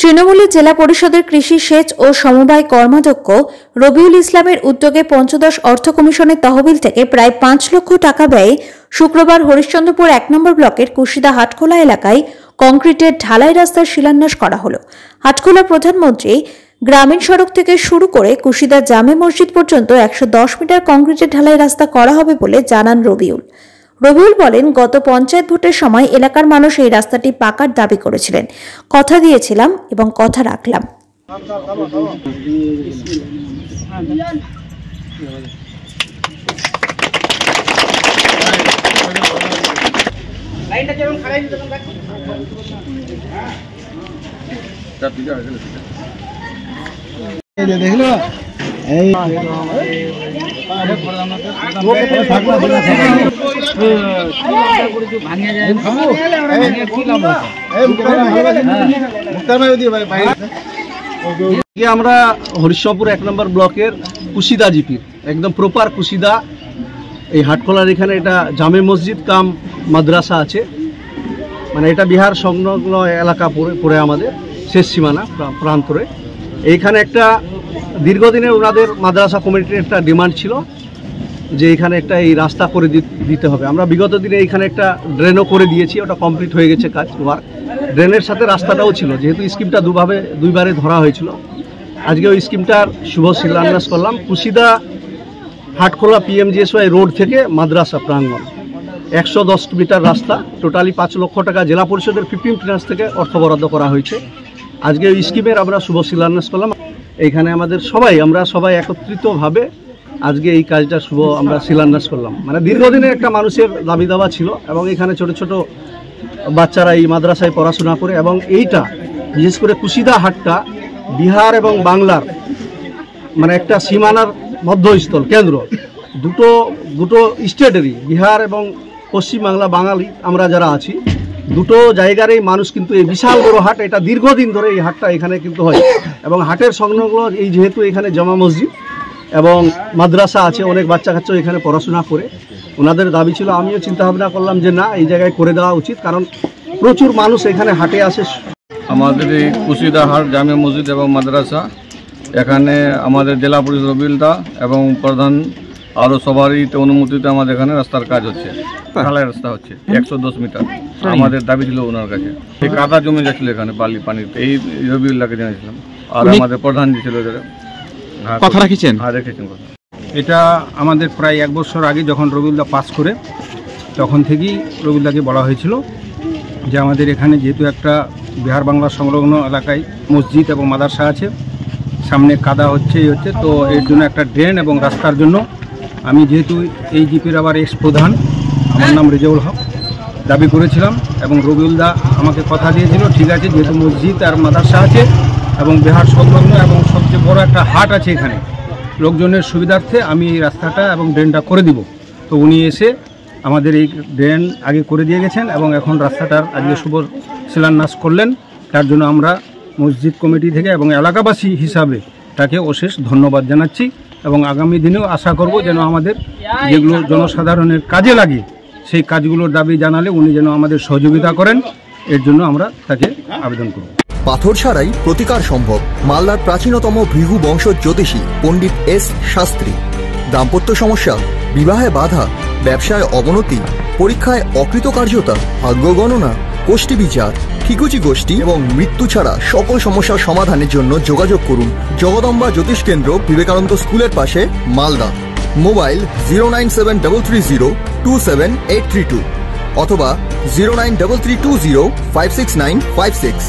তৃণমূলের জেলা পরিষদের কৃষি সেচ ও সমবায় কর্মাধ্যক্ষ রবিউল ইসলামের উদ্যোগে পঞ্চদশ অর্থ কমিশনের তহবিল থেকে প্রায় 5 লক্ষ টাকা ব্যয়ে শুক্রবার হরিশ্চন্দ্রপুর 1 নম্বর ব্লকের কুশিদা হাটখোলা এলাকায় কংক্রিটের ঢালাই রাস্তার শিলান্যাস করা হলো। হাটখোলা প্রধানমন্ত্রী গ্রামীণ সড়ক থেকে শুরু করে কুশিদা জামে মসজিদ পর্যন্ত 110 মিটার কংক্রিটের ঢালাই রাস্তা করা হবে বলে জানান রবিউল। বলেন, গত পঞ্চায়েত ভোটের সময় এলাকার মানুষ এই রাস্তাটি পাকার দাবি করেছিলেন। কথা দিয়েছিলাম এবং কথা রাখলাম। দেখলো এই আমরা হরিশ্চন্দ্রপুর 1 নম্বর ব্লকের কুশিদা জিপির একদম প্রপার কুশিদা এই হাটখোলার এখানে এটা জামে মসজিদ কাম মাদ্রাসা আছে, মানে এটা বিহার সংলগ্ন এলাকা পড়ে আমাদের শেষ সীমানা প্রান্তরে। এইখানে একটা দীর্ঘদিনের ওনাদের মাদ্রাসা কমিটির একটা ডিমান্ড ছিল যে এখানে একটা এই রাস্তা করে দিতে হবে। আমরা বিগত দিনে এইখানে একটা ড্রেনও করে দিয়েছি, ওটা কমপ্লিট হয়ে গেছে কাজ ওয়ার্ক। ড্রেনের সাথে রাস্তাটাও ছিল, যেহেতু স্কিমটা দুইবারে ধরা হয়েছিল। আজকে ওই স্কিমটার শুভ শিলান্যাস করলাম। কুশিদা হাটখোলা PMGSY রোড থেকে মাদ্রাসা প্রাঙ্গণ 110 মিটার রাস্তা, টোটালি 5 লক্ষ টাকা জেলা পরিষদের 15 ফিনান্স থেকে অর্থ বরাদ্দ করা হয়েছে। আজকে ওই স্কিমের আমরা শুভ শিলান্যাস করলাম। এইখানে আমাদের আমরা সবাই একত্রিতভাবে আজকে এই কাজটা আমরা শিলান্যাস করলাম। মানে দীর্ঘদিনের একটা মানুষের দাবি দাওয়া ছিল, এবং এখানে ছোট ছোট বাচ্চারা এই মাদ্রাসায় পড়াশোনা করে, এবং এইটা বিশেষ করে কুশিদা হাটটা বিহার এবং বাংলার মানে একটা সীমানার মধ্যস্থল কেন্দ্র, দুটো স্টেটেরই, বিহার এবং পশ্চিমবাংলা বাঙালি আমরা যারা আছি, দুটো জায়গারই মানুষ কিন্তু এই বিশাল বড় হাট, এটা দীর্ঘদিন ধরে এই হাটটা এখানে কিন্তু হয়। এবং হাটের সংলগ্ন এই যেহেতু এখানে জামা মসজিদ এবং মাদ্রাসা আছে, অনেক বাচ্চা কাচ্চা এখানে পড়াশোনা করে, ওনাদের দাবি ছিল। আমিও চিন্তা ভাবনা করলাম যে না, এই জায়গায় করে দেওয়া উচিত, কারণ প্রচুর মানুষ এখানে হাটে আসে। আমাদের এই কুশিদা হাট জামে মসজিদ এবং মাদ্রাসা, এখানে আমাদের জেলা পরিষদ রবিউলদা এবং প্রধান আরও সবারই অনুমতিতে আমাদের এখানে রাস্তার কাজ হচ্ছে, ঢালাই রাস্তা হচ্ছে 110 মিটার। আমাদের দাবি ছিল ওনার কাছে, এই কাদা জমে যাচ্ছিল এখানে পানিতে, এই রবিউলদাকে জানিয়েছিলাম, আর আমাদের প্রধান ছিল কথা রেখেছেন। হ্যাঁ, রেখেছেন কথা। এটা আমাদের প্রায় 1 বছর আগে যখন রবিউলদা পাস করে, তখন থেকেই রবিউলদাকে বলা হয়েছিল যে আমাদের এখানে যেহেতু একটা বিহার বাংলা সংলগ্ন এলাকায় মসজিদ এবং মাদ্রাসা আছে, সামনে কাদা হচ্ছে তো এর জন্য একটা ড্রেন এবং রাস্তার জন্য আমি যেহেতু এই জিপির আবার এক্স প্রধান, আমার নাম রেজাউল হক, দাবি করেছিলাম। এবং রবিউলদা আমাকে কথা দিয়েছিল, ঠিক আছে, যেহেতু মসজিদ আর মাদ্রাসা আছে এবং বিহার সংলগ্ন এবং সবচেয়ে বড় একটা হাট আছে এখানে, লোকজনের সুবিধার্থে আমি এই রাস্তাটা এবং ড্রেনটা করে দিব। তো উনি এসে আমাদের এই ড্রেন আগে করে দিয়ে গেছেন, এবং এখন রাস্তাটার আজকে শুভ শিলান্যাস করলেন। তার জন্য আমরা মসজিদ কমিটি থেকে এবং এলাকাবাসী হিসাবে তাকে অশেষ ধন্যবাদ জানাচ্ছি, এবং আগামী দিনেও আশা করব যেন আমাদের যেগুলো জনসাধারণের কাজে লাগে সেই কাজগুলোর দাবি জানালে উনি যেন আমাদের সহযোগিতা করেন, এর জন্য আমরা তাকে আবেদন করব। পাথর ছাড়াই প্রতিকার সম্ভব। মালদার প্রাচীনতম ভৃগু বংশ জ্যোতিষী পণ্ডিত S শাস্ত্রী। দাম্পত্য সমস্যা, বিবাহে বাধা, ব্যবসায় অবনতি, পরীক্ষায় অকৃতকার্যতা, ভাগ্য গণনা, কোষ্ঠী বিচার, ঠিকুচি গোষ্ঠী এবং মৃত্যু ছাড়া সকল সমস্যার সমাধানের জন্য যোগাযোগ করুন জগদম্বা জ্যোতিষ কেন্দ্র, বিবেকানন্দ স্কুলের পাশে, মালদা। মোবাইল 09730278332 অথবা 09332056956।